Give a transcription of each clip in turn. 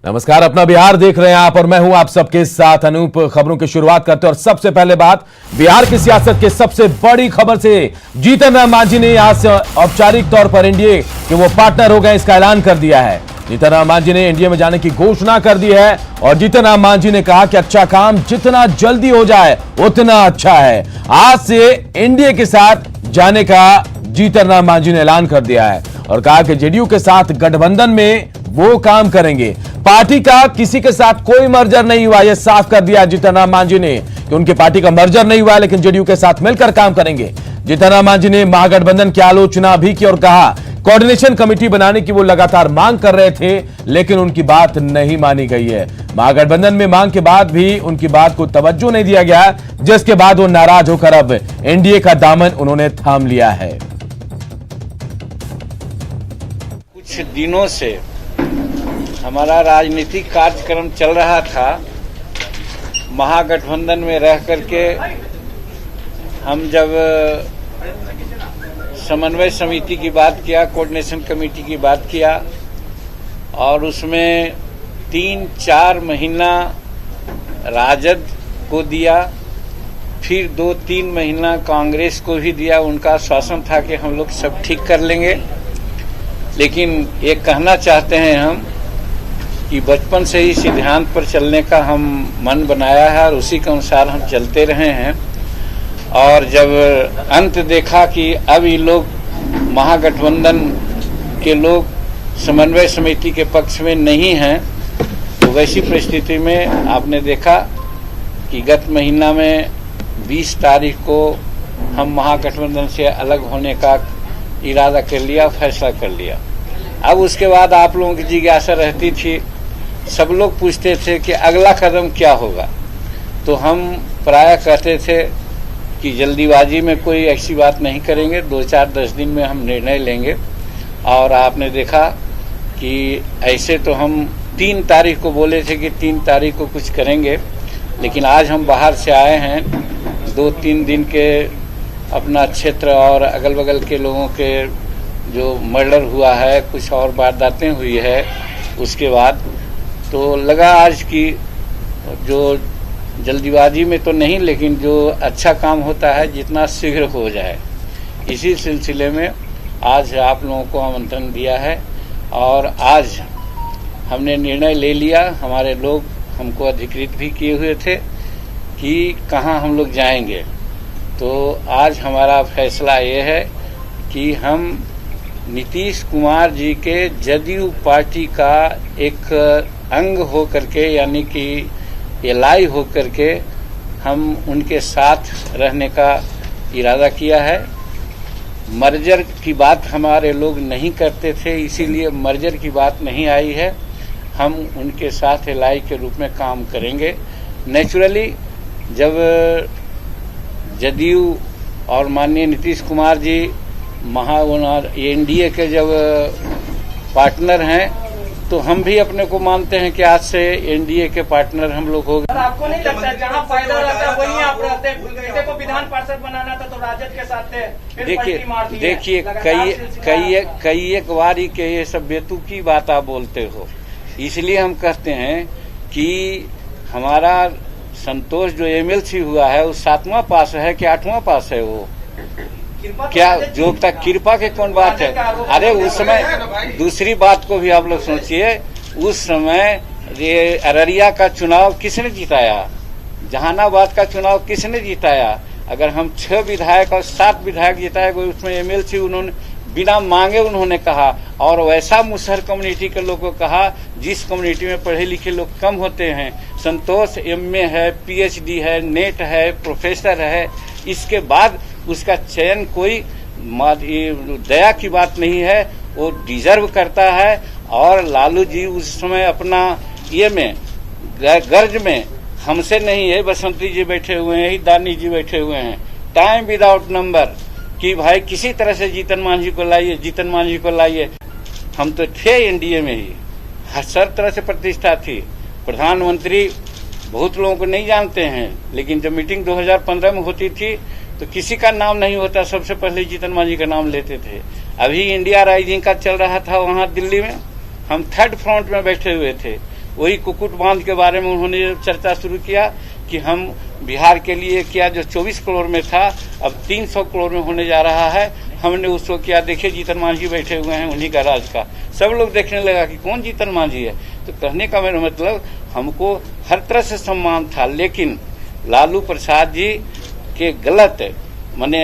नमस्कार, अपना बिहार देख रहे हैं आप और मैं हूं आप सबके साथ अनूप। खबरों की शुरुआत करते हैं और सबसे पहले बात बिहार की सियासत के सबसे बड़ी खबर से। जीतन राम मांझी ने आज से औपचारिक तौर पर एनडीए के वो पार्टनर हो गए, इसका ऐलान कर दिया है। जीतन राम मांझी ने एनडीए में जाने की घोषणा कर दी है और जीतन राम मांझी ने कहा कि अच्छा काम जितना जल्दी हो जाए उतना अच्छा है। आज से एनडीए के साथ जाने का जीतन राम मांझी ने ऐलान कर दिया है और कहा कि जेडीयू के साथ गठबंधन में वो काम करेंगे। पार्टी का किसी के साथ कोई मर्जर नहीं हुआ, यह साफ कर दिया जीतन राम मांझी ने कि उनकी पार्टी का मर्जर नहीं हुआ, लेकिन जेडीयू के साथ मिलकर काम करेंगे। जीतन राम मांझी ने महागठबंधन की आलोचना भी की और कहा कोऑर्डिनेशन कमेटी बनाने की वो लगातार मांग कर रहे थे, लेकिन उनकी बात नहीं मानी गई है। महागठबंधन में मांग के बाद भी उनकी बात को तवज्जो नहीं दिया गया, जिसके बाद वो नाराज होकर अब एनडीए का दामन उन्होंने थाम लिया है। कुछ दिनों से हमारा राजनीतिक कार्यक्रम चल रहा था। महागठबंधन में रह करके हम जब समन्वय समिति की बात किया, कोऑर्डिनेशन कमेटी की बात किया और उसमें 3-4 महीना राजद को दिया, फिर 2-3 महीना कांग्रेस को भी दिया। उनका आश्वासन था कि हम लोग सब ठीक कर लेंगे। लेकिन ये कहना चाहते हैं हम कि बचपन से ही सिद्धांत पर चलने का हम मन बनाया है और उसी के अनुसार हम चलते रहे हैं। और जब अंत देखा कि अब ये लोग महागठबंधन के लोग समन्वय समिति के पक्ष में नहीं हैं, तो वैसी परिस्थिति में आपने देखा कि गत महीना में 20 तारीख को हम महागठबंधन से अलग होने का इरादा कर लिया, फैसला कर लिया। अब उसके बाद आप लोगों की जिज्ञासा रहती थी, सब लोग पूछते थे कि अगला कदम क्या होगा। तो हम प्रायः कहते थे कि जल्दीबाजी में कोई ऐसी बात नहीं करेंगे, 2-4-10 दिन में हम निर्णय लेंगे। और आपने देखा कि ऐसे तो हम 3 तारीख को बोले थे कि 3 तारीख को कुछ करेंगे, लेकिन आज हम बाहर से आए हैं। 2-3 दिन के अपना क्षेत्र और अगल बगल के लोगों के जो मर्डर हुआ है, कुछ और वारदातें हुई है, उसके बाद तो लगा आज की जो जल्दीबाजी में तो नहीं, लेकिन जो अच्छा काम होता है जितना शीघ्र हो जाए, इसी सिलसिले में आज आप लोगों को आमंत्रण दिया है। और आज हमने निर्णय ले लिया, हमारे लोग हमको अधिकृत भी किए हुए थे कि कहाँ हम लोग जाएंगे। तो आज हमारा फैसला ये है कि हम नीतीश कुमार जी के जदयू पार्टी का एक अंग हो करके, यानी कि एलाई हो करके हम उनके साथ रहने का इरादा किया है। मर्जर की बात हमारे लोग नहीं करते थे, इसीलिए मर्जर की बात नहीं आई है। हम उनके साथ एलाई के रूप में काम करेंगे। नेचुरली जब जदयू और माननीय नीतीश कुमार जी एनडीए के जब पार्टनर हैं, तो हम भी अपने को मानते हैं कि आज से एनडीए के पार्टनर हम लोग हो गए। आपको नहीं लगता जहाँ फायदा रहता है वहीं आप रहते हैं? बेटे को विधान पार्षद बनाना था तो राजद के साथ थे। देखिए कई एक बारी के ये सब बेतुकी बात आप बोलते हो, इसलिए हम कहते हैं कि हमारा संतोष जो एमएलसी हुआ है वो 7वां पास है कि 8वां पास है? वो क्या जो तक कृपा के कौन बात है? अरे उस समय दूसरी बात को भी आप लोग सोचिए, उस समय ये अररिया का चुनाव किसने जिताया? जहानाबाद का चुनाव किसने जिताया? अगर हम 6 विधायक और 7 विधायक जिताए, उसमें एमएलसी उन्होंने बिना मांगे उन्होंने कहा। और वैसा मुसहर कम्युनिटी के लोगों को कहा जिस कम्युनिटी में पढ़े लिखे लोग कम होते हैं। संतोष एमए है, पीएचडी है, नेट है, प्रोफेसर है, इसके बाद उसका चयन कोई दया की बात नहीं है, वो डिजर्व करता है। और लालू जी उस समय अपना ये में गर्ज में हमसे नहीं है, बसंती जी बैठे हुए हैं, ही दानी जी बैठे हुए हैं, टाइम विदाउट नंबर कि भाई किसी तरह से जीतन मांझी को लाइए, जीतन मांझी को लाइए। हम तो थे एनडीए में ही, हर तरह से प्रतिष्ठा थी। प्रधानमंत्री बहुत लोगों को नहीं जानते हैं, लेकिन जब मीटिंग 2015 में होती थी तो किसी का नाम नहीं होता, सबसे पहले जीतन मांझी का नाम लेते थे। अभी इंडिया राइजिंग का चल रहा था वहाँ दिल्ली में, हम 3rd फ्रंट में बैठे हुए थे। वही कुक्कुट बांध के बारे में उन्होंने चर्चा शुरू किया कि हम बिहार के लिए किया जो 24 करोड़ में था अब 300 करोड़ में होने जा रहा है। हमने उसको किया, देखिए जीतन मांझी बैठे हुए हैं, उन्हीं का राज का। सब लोग देखने लगा कि कौन जीतन मांझी है। तो कहने का मेरा मतलब हमको हर तरह से सम्मान था, लेकिन लालू प्रसाद जी के गलत माने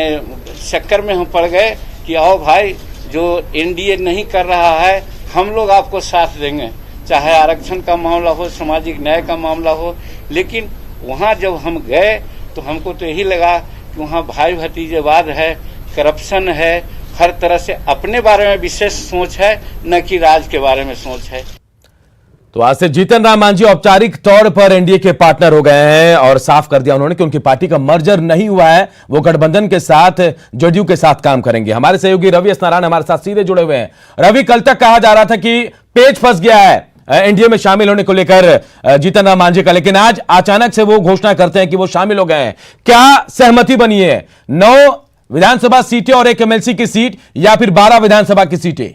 चक्कर में हम पड़ गए कि आओ भाई, जो एनडीए नहीं कर रहा है हम लोग आपको साथ देंगे, चाहे आरक्षण का मामला हो, सामाजिक न्याय का मामला हो। लेकिन वहां जब हम गए तो हमको तो यही लगा कि वहां भाई भतीजेवाद है, करप्शन है, हर तरह से अपने बारे में विशेष सोच है, न कि राज के बारे में सोच है। तो आज से जीतन राम मांझी औपचारिक तौर पर एनडीए के पार्टनर हो गए हैं और साफ कर दिया उन्होंने कि उनकी पार्टी का मर्जर नहीं हुआ है, वो गठबंधन के साथ जदयू के साथ काम करेंगे। हमारे सहयोगी रवि एस नारायण हमारे साथ सीधे जुड़े हुए हैं। रवि, कल तक कहा जा रहा था कि पेच फंस गया है एनडीए में शामिल होने को लेकर जीतन राम मांझी का, लेकिन आज अचानक से वो घोषणा करते हैं कि वो शामिल हो गए हैं। क्या सहमति बनी है? 9 विधानसभा सीटें और एक एमएलसी की सीट या फिर 12 विधानसभा की सीटें?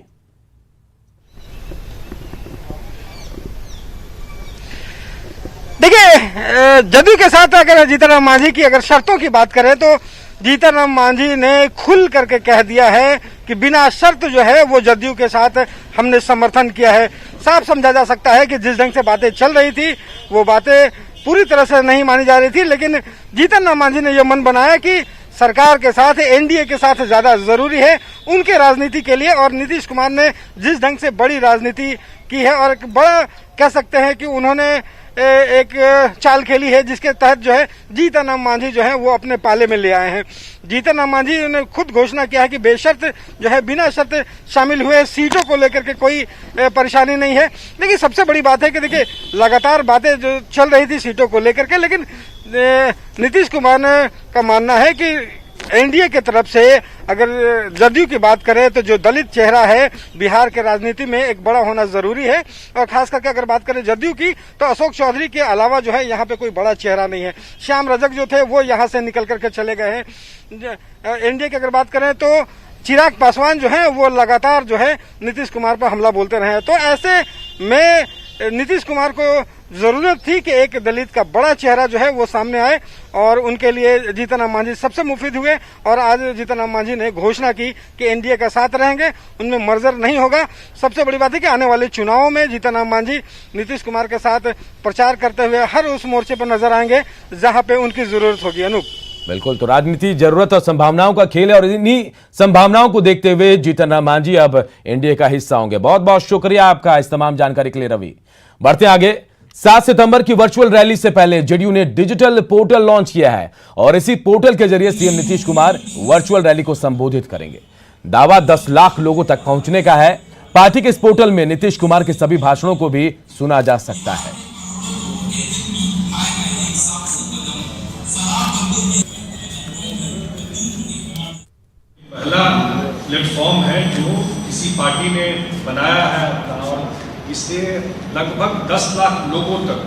देखिए, जदयू के साथ अगर जीतन राम मांझी की अगर शर्तों की बात करें तो जीतन राम मांझी ने खुल करके कह दिया है कि बिना शर्त जो है वो जदयू के साथ हमने समर्थन किया है। साफ समझा जा सकता है कि जिस ढंग से बातें चल रही थी वो बातें पूरी तरह से नहीं मानी जा रही थी, लेकिन जीतन राम मांझी ने यह मन बनाया कि सरकार के साथ एनडीए के साथ ज्यादा जरूरी है उनके राजनीति के लिए। और नीतीश कुमार ने जिस ढंग से बड़ी राजनीति की है और बड़ा कह सकते हैं कि उन्होंने एक चाल खेली है जिसके तहत जो है जीतन राम मांझी जो है वो अपने पाले में ले आए हैं। जीतन राम मांझी ने खुद घोषणा किया है कि बेशर्त जो है बिना शर्त शामिल हुए, सीटों को लेकर के कोई परेशानी नहीं है। लेकिन सबसे बड़ी बात है कि देखिए लगातार बातें जो चल रही थी सीटों को लेकर के, लेकिन नीतीश कुमार का मानना है कि एनडीए की तरफ से अगर जदयू की बात करें तो जो दलित चेहरा है बिहार के राजनीति में एक बड़ा होना जरूरी है। और खास करके अगर बात करें जदयू की तो अशोक चौधरी के अलावा जो है यहाँ पे कोई बड़ा चेहरा नहीं है। श्याम रजक जो थे वो यहाँ से निकल करके चले गए हैं। एनडीए की अगर बात करें तो चिराग पासवान जो है वो लगातार जो है नीतीश कुमार पर हमला बोलते रहे। तो ऐसे में नीतीश कुमार को जरूरत थी कि एक दलित का बड़ा चेहरा जो है वो सामने आए और उनके लिए जीतन राम मांझी सबसे मुफीद हुए। और आज जीतन राम मांझी ने घोषणा की कि एनडीए का साथ रहेंगे, उनमें मर्जर नहीं होगा। सबसे बड़ी बात है कि आने वाले चुनावों में जीतन राम मांझी नीतीश कुमार के साथ प्रचार करते हुए हर उस मोर्चे पर नजर आएंगे जहां पे उनकी जरूरत होगी। अनूप, बिल्कुल, तो राजनीति जरूरत और संभावनाओं का खेल है और इन्हीं संभावनाओं को देखते हुए जीतन राम मांझी अब एनडीए का हिस्सा होंगे। बहुत बहुत शुक्रिया आपका इस तमाम जानकारी के लिए रवि। बढ़ते आगे। 7 सितंबर की वर्चुअल रैली से पहले जेडीयू ने डिजिटल पोर्टल लॉन्च किया है और इसी पोर्टल के जरिए CM Nitish Kumar virtual rally को संबोधित करेंगे। दावा 10 लाख लोगों तक पहुंचने का है। पार्टी के इस पोर्टल में नीतीश कुमार के सभी भाषणों को भी सुना जा सकता है। पहला प्लेटफॉर्म है जो किसी पार्टी ने बनाया है और इससे लगभग 10 लाख लोगों तक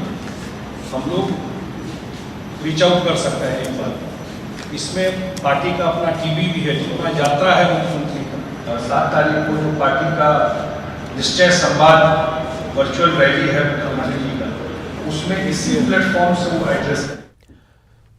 हम लोग रीच आउट कर सकते हैं एक बार। इसमें पार्टी का अपना टीवी भी है जितना जाता है मुख्यमंत्री का। 7 तारीख को जो पार्टी का निश्चय संवाद वर्चुअल रैली है मुख्यमंत्री जी का, उसमें इसी प्लेटफॉर्म से वो एड्रेस है।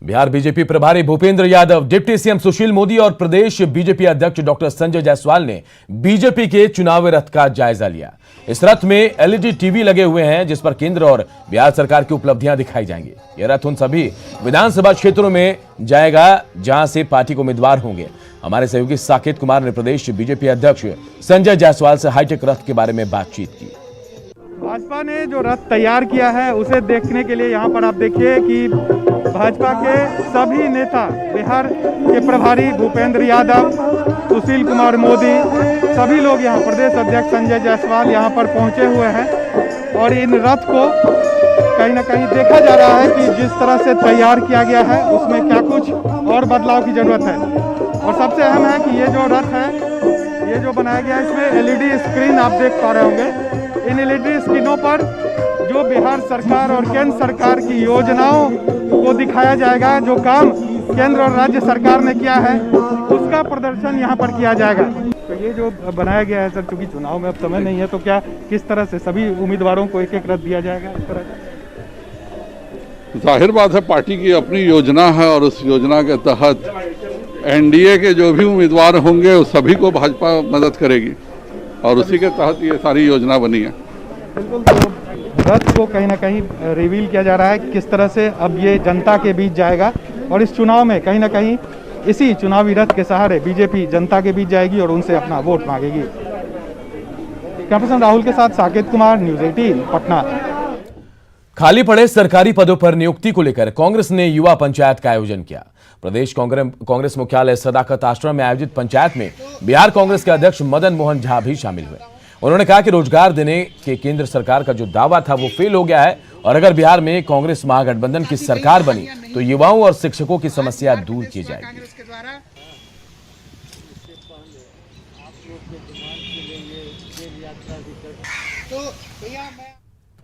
बिहार बीजेपी प्रभारी भूपेंद्र यादव, डिप्टी सीएम सुशील मोदी और प्रदेश बीजेपी अध्यक्ष डॉक्टर संजय जायसवाल ने बीजेपी के चुनावी रथ का जायजा लिया। इस रथ में एलईडी टीवी लगे हुए हैं जिस पर केंद्र और बिहार सरकार की उपलब्धियां दिखाई जाएंगी। यह रथ उन सभी विधानसभा क्षेत्रों में जाएगा जहां से पार्टी के उम्मीदवार होंगे। हमारे सहयोगी साकेत कुमार ने प्रदेश बीजेपी अध्यक्ष संजय जायसवाल से हाईटेक रथ के बारे में बातचीत की। भाजपा ने जो रथ तैयार किया है उसे देखने के लिए यहाँ पर आप देखिए कि भाजपा के सभी नेता, बिहार के प्रभारी भूपेंद्र यादव, सुशील कुमार मोदी, सभी लोग यहाँ, प्रदेश अध्यक्ष संजय जायसवाल यहाँ पर पहुँचे हुए हैं। और इन रथ को कहीं ना कहीं देखा जा रहा है कि जिस तरह से तैयार किया गया है उसमें क्या कुछ और बदलाव की जरूरत है। और सबसे अहम है कि ये जो रथ है ये जो बनाया गया है इसमें एलईडी स्क्रीन आप देख पा रहे होंगे। इन एलईडी स्क्रीनों पर जो बिहार सरकार और केंद्र सरकार की योजनाओं को दिखाया जाएगा, जो काम केंद्र और राज्य सरकार ने किया है उसका प्रदर्शन यहाँ पर किया जाएगा। तो ये जो बनाया गया है सर, चूंकि चुनाव में अब समय नहीं है, तो क्या किस तरह से सभी उम्मीदवारों को एक एक रथ दिया जाएगा इस तरह का? जाहिर बात है, पार्टी की अपनी योजना है और उस योजना के तहत एनडीए के जो भी उम्मीदवार होंगे उस सभी को भाजपा मदद करेगी और उसी के तहत ये सारी योजना बनी है। बिल्कुल, तो रथ को कहीं ना कहीं रिवील किया जा रहा है किस तरह से अब ये जनता के बीच जाएगा और इस चुनाव में कहीं ना कहीं इसी चुनावी रथ के सहारे बीजेपी जनता के बीच जाएगी और उनसे अपना वोट मांगेगी। कैमरा पर्सन राहुल के साथ साकेत कुमार, न्यूज़ 18 पटना। खाली पड़े सरकारी पदों पर नियुक्ति को लेकर कांग्रेस ने युवा पंचायत का आयोजन किया। प्रदेश कांग्रेस मुख्यालय सदाकत आश्रम में आयोजित पंचायत में बिहार कांग्रेस के अध्यक्ष मदन मोहन झा भी शामिल हुए। उन्होंने कहा कि रोजगार देने के केंद्र सरकार का जो दावा था वो फेल हो गया है और अगर बिहार में कांग्रेस महागठबंधन की सरकार बनी तो युवाओं और शिक्षकों की समस्या दूर की जाएगी।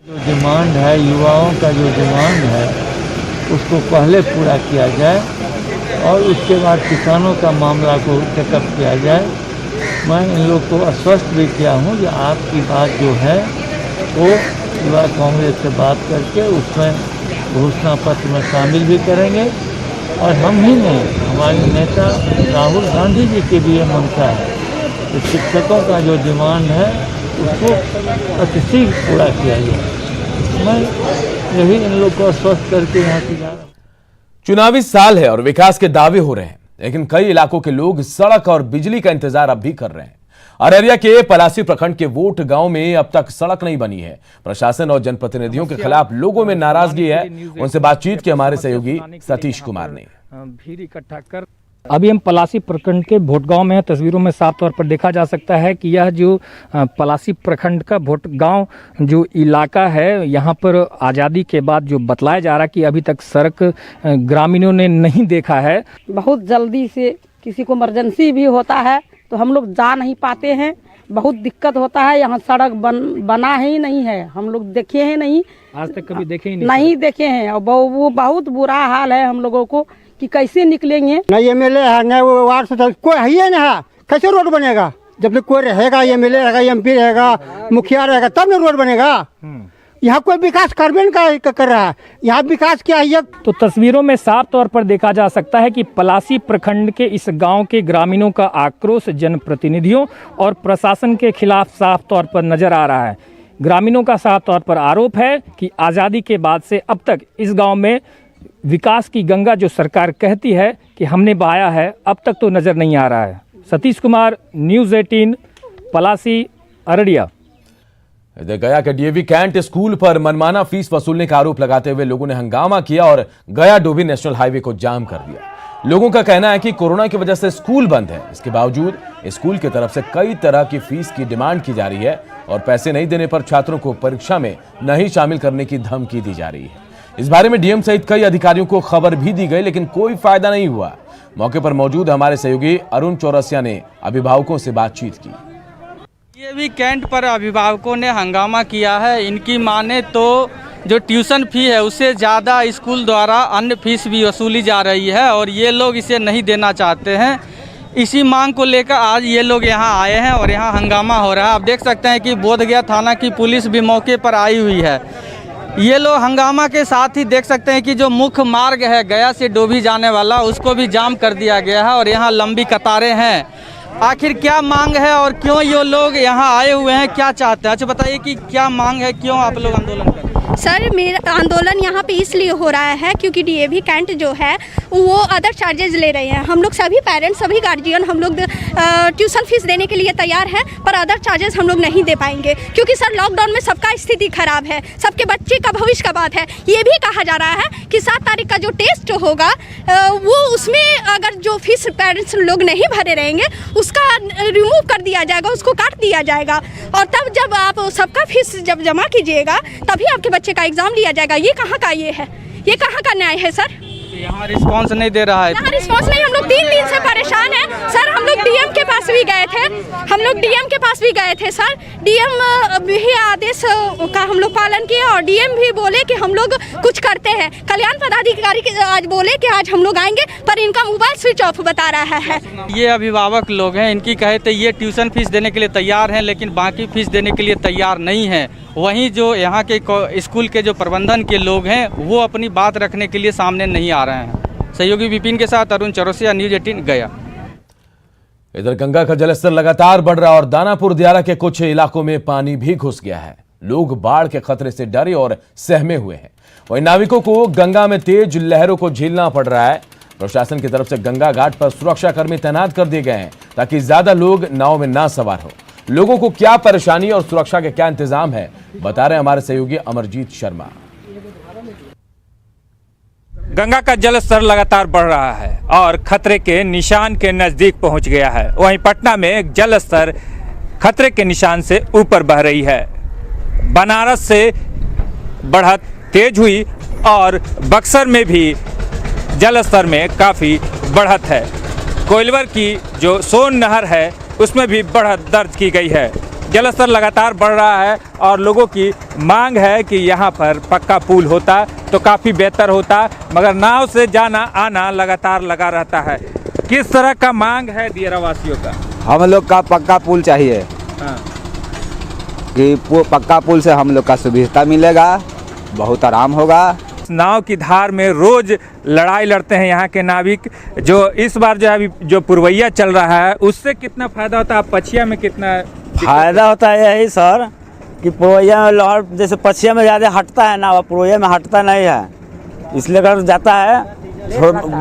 जो डिमांड है, युवाओं का जो डिमांड है उसको पहले पूरा किया जाए और उसके बाद किसानों का मामला को टेकअप किया जाए। मैं इन लोग को आश्वस्त भी किया हूँ कि आपकी बात जो है वो युवा कांग्रेस से बात करके उसमें घोषणा पत्र में शामिल भी करेंगे और हम ही नहीं, हमारे नेता राहुल गांधी जी की भी ये मंशा है कि शिक्षकों का जो डिमांड है उसको अतिशीघ्र पूरा किया जाए। मैं यही इन लोग को आश्वस्त करके यहाँ से जा रहा हूँ। चुनावी साल है और विकास के दावे हो रहे हैं, लेकिन कई इलाकों के लोग सड़क और बिजली का इंतजार अब भी कर रहे हैं। अररिया के पलासी प्रखंड के वोट गांव में अब तक सड़क नहीं बनी है। प्रशासन और जनप्रतिनिधियों के खिलाफ लोगों में नाराजगी है। उनसे बातचीत की हमारे सहयोगी सतीश कुमार ने। भीड़ इकट्ठा कर अभी हम पलासी प्रखंड के भोटगांव में हैं। तस्वीरों में साफ तौर पर देखा जा सकता है कि यह जो पलासी प्रखंड का भोटगांव जो इलाका है, यहाँ पर आज़ादी के बाद जो बतलाया जा रहा है कि अभी तक सड़क ग्रामीणों ने नहीं देखा है। बहुत जल्दी से किसी को इमरजेंसी भी होता है तो हम लोग जा नहीं पाते हैं, बहुत दिक्कत होता है। यहाँ सड़क बना ही नहीं है, हम लोग देखे हैं नहीं, आज तक कभी देखे ही नहीं देखे हैं। और वो बहुत बुरा हाल है हम लोगों को कि कैसे निकलेंगे। न एमएलए है न वो वार्ड सदस्य, कोई है ही नहीं है, कैसे रोड बनेगा? जब तक कोई रहेगा, एमएलए रहेगा, एमपी रहेगा, मुखिया रहेगा, तब न रोड बनेगा। यहाँ कोई विकास कर रहा है, यहाँ विकास क्या है? तो तस्वीरों में साफ तौर पर देखा जा सकता है कि पलासी प्रखंड के इस गांव के ग्रामीणों का आक्रोश जनप्रतिनिधियों और प्रशासन के खिलाफ साफ तौर पर नजर आ रहा है। ग्रामीणों का साफ तौर पर आरोप है कि आज़ादी के बाद से अब तक इस गांव में विकास की गंगा जो सरकार कहती है कि हमने बहाया है, अब तक तो नजर नहीं आ रहा है। सतीश कुमार, न्यूज़ 18 पलासी, अररिया। गया के डीएवी कैंट स्कूल पर मनमाना फीस वसूलने का आरोप लगाते हुए लोगों ने हंगामा किया और गया डोभी नेशनल हाईवे को जाम कर दिया। लोगों का कहना है कि कोरोना की वजह से स्कूल बंद है, इसके बावजूद स्कूल की तरफ से कई तरह की फीस की डिमांड की जा रही है और पैसे नहीं देने पर छात्रों को परीक्षा में नहीं शामिल करने की धमकी दी जा रही है। इस बारे में डीएम सहित कई अधिकारियों को खबर भी दी गई, लेकिन कोई फायदा नहीं हुआ। मौके पर मौजूद हमारे सहयोगी अरुण चौरसिया ने अभिभावकों से बातचीत की। ये भी कैंट पर अभिभावकों ने हंगामा किया है। इनकी माने तो जो ट्यूशन फी है उससे ज़्यादा स्कूल द्वारा अन्य फीस भी वसूली जा रही है और ये लोग इसे नहीं देना चाहते हैं। इसी मांग को लेकर आज ये लोग यहाँ आए हैं और यहाँ हंगामा हो रहा है। आप देख सकते हैं कि बोधगया थाना की पुलिस भी मौके पर आई हुई है। ये लोग हंगामा के साथ ही देख सकते हैं कि जो मुख्य मार्ग है गया से डोभी जाने वाला, उसको भी जाम कर दिया गया है और यहाँ लंबी कतारें हैं। आखिर क्या मांग है और क्यों ये लोग यहाँ आए हुए हैं, क्या चाहते हैं? अच्छा बताइए कि क्या मांग है, क्यों आप लोग आंदोलन कर रहे हैं? सर, मेरा आंदोलन यहाँ पे इसलिए हो रहा है क्योंकि डीएवी कैंट जो है वो अदर चार्जेज ले रहे हैं। हम लोग सभी पेरेंट्स, सभी गार्जियन हम लोग ट्यूशन फीस देने के लिए तैयार हैं, पर अदर चार्जेस हम लोग नहीं दे पाएंगे क्योंकि सर लॉकडाउन में सबका स्थिति खराब है, सबके बच्चे का भविष्य का बात है। ये भी कहा जा रहा है कि 7 तारीख का जो टेस्ट होगा वो उसमें अगर जो फीस पेरेंट्स लोग नहीं भरे रहेंगे उसका रिमूव कर दिया जाएगा, उसको काट दिया जाएगा और तब जब आप सबका फीस जब जमा कीजिएगा तभी आपके बच्चे का एग्जाम लिया जाएगा। ये कहाँ का ये है? ये कहाँ का न्याय है सर? यहाँ रिस्पांस नहीं दे रहा है। यहाँ रिस्पांस नहीं, हम लोग 3 दिन से परेशान हैं सर। हम लोग डीएम के पास भी गए थे, सर। डीएम भी आदेश का हम लोग पालन किए और डीएम भी बोले कि हम लोग कुछ करते हैं। कल्याण पदाधिकारी आज बोले कि आज हम लोग आएंगे, पर इनका मोबाइल स्विच ऑफ बता रहा है। ये अभिभावक लोग हैं, इनकी कहे तो ये ट्यूशन फीस देने के लिए तैयार हैं, लेकिन बाकी फीस देने के लिए तैयार नहीं है। वहीं जो यहाँ के स्कूल के जो प्रबंधन के लोग हैं वो अपनी बात रखने के लिए सामने नहीं आ रहे हैं। सहयोगी विपिन के साथ अरुण चौरसिया, न्यूज़ 18 गया। इधर गंगा का जलस्तर लगातार बढ़ रहा और दानापुर दियारा के कुछ इलाकों में पानी भी घुस गया है। लोग बाढ़ के खतरे से डरे और सहमे हुए हैं। वहीं नाविकों को गंगा में तेज लहरों को झेलना पड़ रहा है। प्रशासन की तरफ से गंगा घाट पर सुरक्षा कर्मी तैनात कर दिए गए हैं ताकि ज्यादा लोग नाव में ना सवार हो। लोगों को क्या परेशानी और सुरक्षा के क्या इंतजाम है, बता रहे हमारे सहयोगी अमरजीत शर्मा। गंगा का जलस्तर लगातार बढ़ रहा है और खतरे के निशान के नजदीक पहुंच गया है। वहीं पटना में जलस्तर खतरे के निशान से ऊपर बह रही है। बनारस से बढ़त तेज हुई और बक्सर में भी जलस्तर में काफ़ी बढ़त है। कोइलवर की जो सोन नहर है उसमें भी बढ़त दर्ज की गई है। जलस्तर लगातार बढ़ रहा है और लोगों की मांग है कि यहाँ पर पक्का पुल होता तो काफ़ी बेहतर होता, मगर नाव से जाना आना लगातार लगा रहता है। किस तरह का मांग है दियारा वासियों का? हम लोग का पक्का पुल चाहिए। हाँ। कि पक्का पुल से हम लोग का सुविधा मिलेगा, बहुत आराम होगा। नाव की धार में रोज लड़ाई लड़ते हैं यहाँ के नाविक। जो इस बार जो अभी जो पुरवैया चल रहा है उससे कितना फायदा होता है? पछिया में कितना फायदा होता है? यही सर कि पुरवैया में लहर जैसे पछिया में ज़्यादा हटता है ना, पुरवैया में हटता नहीं है, इसलिए अगर जाता है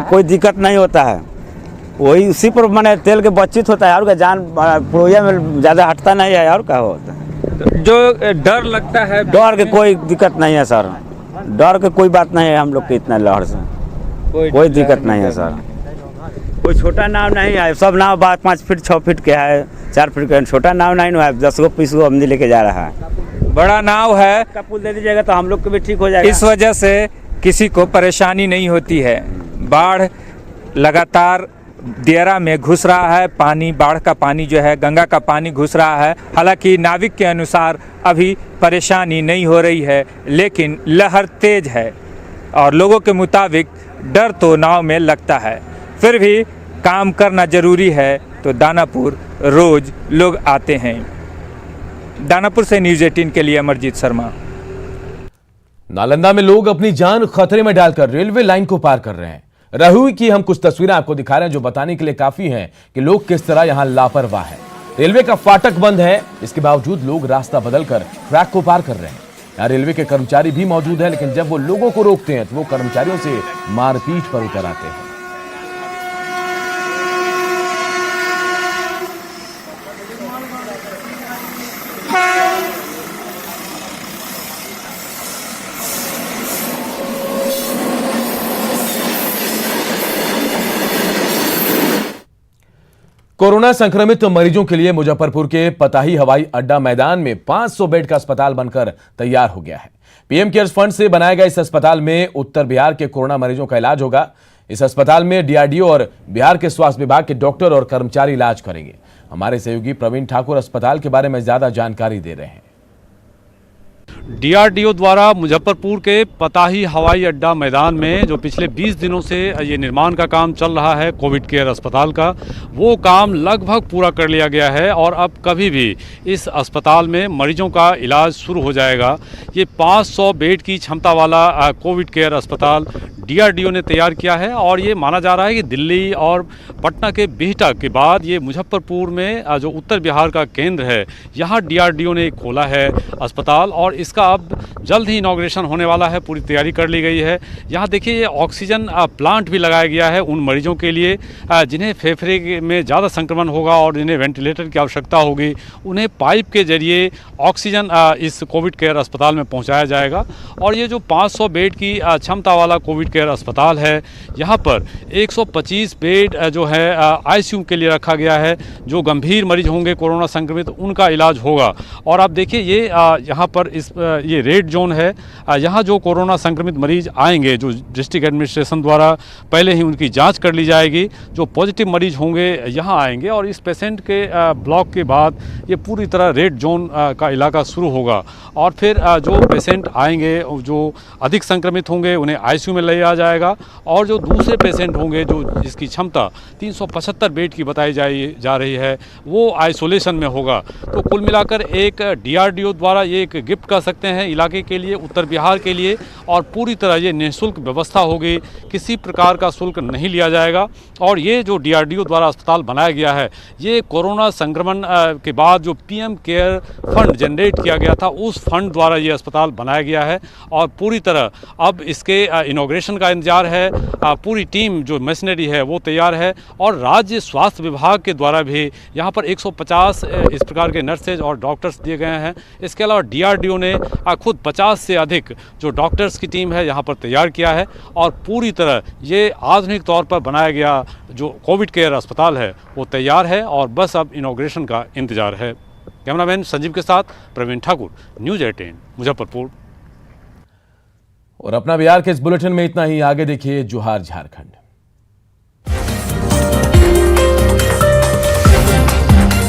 कोई दिक्कत नहीं होता है। वही उसी पर मैंने तेल के बचत होता है और क्या, जान पुरवैया में ज़्यादा हटता नहीं है और क्या होता है। जो डर लगता है, डर के कोई दिक्कत नहीं है सर, डर के कोई बात नहीं है हम लोग के इतना लहर से कोई दिक्कत नहीं है सर। कोई छोटा नाव नहीं है, सब नाव 5 फीट 6 फीट के है, 4 फीट के। छोटा नाव नहीं है, 10 गो 20 गो हमने लेके जा रहा है। बड़ा नाव है, का पुल दे दीजिएगा तो हम लोग को भी ठीक हो जाएगा। इस वजह से किसी को परेशानी नहीं होती है। बाढ़ लगातार दियारा में घुस रहा है, पानी बाढ़ का पानी जो है, गंगा का पानी घुस रहा है। हालांकि नाविक के अनुसार अभी परेशानी नहीं हो रही है, लेकिन लहर तेज है और लोगों के मुताबिक डर तो नाव में लगता है। फिर भी काम करना जरूरी है, तो दानापुर रोज लोग आते हैं। दानापुर से न्यूज़ 18 के लिए अमरजीत शर्मा। नालंदा में लोग अपनी जान खतरे में डालकर रेलवे लाइन को पार कर रहे हैं। रहुई की हम कुछ तस्वीरें आपको दिखा रहे हैं जो बताने के लिए काफी हैं कि लोग किस तरह यहां लापरवाह हैं। रेलवे का फाटक बंद है, इसके बावजूद लोग रास्ता बदलकर ट्रैक को पार कर रहे हैं। यहां रेलवे के कर्मचारी भी मौजूद हैं, लेकिन जब वो लोगों को रोकते हैं तो वो कर्मचारियों से मारपीट पर उतर आते हैं। कोरोना संक्रमित मरीजों के लिए मुजफ्फरपुर के पताही हवाई अड्डा मैदान में 500 बेड का अस्पताल बनकर तैयार हो गया है। पीएम केयर्स फंड से बनाए गए इस अस्पताल में उत्तर बिहार के कोरोना मरीजों का इलाज होगा। इस अस्पताल में डीआरडीओ और बिहार के स्वास्थ्य विभाग के डॉक्टर और कर्मचारी इलाज करेंगे। हमारे सहयोगी प्रवीण ठाकुर अस्पताल के बारे में ज्यादा जानकारी दे रहे हैं। डीआरडीओ द्वारा मुजफ्फरपुर के पताही हवाई अड्डा मैदान में जो पिछले 20 दिनों से ये निर्माण का काम चल रहा है कोविड केयर अस्पताल का, वो काम लगभग पूरा कर लिया गया है और अब कभी भी इस अस्पताल में मरीजों का इलाज शुरू हो जाएगा। ये 500 बेड की क्षमता वाला कोविड केयर अस्पताल डीआरडीओ ने तैयार किया है और ये माना जा रहा है कि दिल्ली और पटना के बिहटा के बाद ये मुजफ्फरपुर में जो उत्तर बिहार का केंद्र है, यहाँ डीआरडीओ ने खोला है अस्पताल और इसका अब जल्द ही इनॉग्रेशन होने वाला है। पूरी तैयारी कर ली गई है। यहाँ देखिए ये ऑक्सीजन प्लांट भी लगाया गया है उन मरीजों के लिए जिन्हें फेफड़े में ज़्यादा संक्रमण होगा और जिन्हें वेंटिलेटर की आवश्यकता होगी। उन्हें पाइप के जरिए ऑक्सीजन इस कोविड केयर अस्पताल में पहुँचाया जाएगा और ये जो 500 बेड की क्षमता वाला कोविड केयर केयर अस्पताल है, यहाँ पर 125 बेड जो है आईसीयू के लिए रखा गया है। जो गंभीर मरीज होंगे कोरोना संक्रमित उनका इलाज होगा। और आप देखिए ये यहाँ पर ये रेड जोन है, यहाँ जो कोरोना संक्रमित मरीज आएंगे, जो डिस्ट्रिक्ट एडमिनिस्ट्रेशन द्वारा पहले ही उनकी जांच कर ली जाएगी, जो पॉजिटिव मरीज होंगे यहाँ आएंगे और इस पेशेंट के ब्लॉक के बाद ये पूरी तरह रेड जोन का इलाका शुरू होगा। और फिर जो पेशेंट आएंगे जो अधिक संक्रमित होंगे उन्हें आईसीयू में ले जाया जाएगा, और जो दूसरे पेशेंट होंगे जो जिसकी क्षमता 375 बेड की बताई जा रही है वो आइसोलेशन में होगा। तो कुल मिलाकर एक DRDO द्वारा ये एक गिफ्ट कर सकते हैं इलाके के लिए, उत्तर बिहार के लिए, और पूरी तरह ये निःशुल्क व्यवस्था होगी, किसी प्रकार का शुल्क नहीं लिया जाएगा। और ये जो DRDO द्वारा अस्पताल बनाया गया है ये कोरोना संक्रमण के बाद जो PM केयर फंड जनरेट किया गया था उस फंड द्वारा ये अस्पताल बनाया गया है। और पूरी तरह अब इसके इनॉग्रेशन का इंतजार है, पूरी टीम जो मशीनरी है वो तैयार है, और राज्य स्वास्थ्य विभाग के द्वारा भी यहाँ पर 150 इस प्रकार के नर्सेज और डॉक्टर्स दिए गए हैं। इसके अलावा DRDO ने खुद 50 से अधिक जो डॉक्टर्स की टीम है यहाँ पर तैयार किया है, और पूरी तरह ये आधुनिक तौर पर बनाया गया जो कोविड केयर अस्पताल है वो तैयार है, और बस अब इनॉग्रेशन का इंतजार है। कैमरामैन संजीव के साथ प्रवीण ठाकुर, न्यूज़ 18 मुजफ्फरपुर। और अपना बिहार के इस बुलेटिन में इतना ही। आगे देखिए जोहार झारखंड।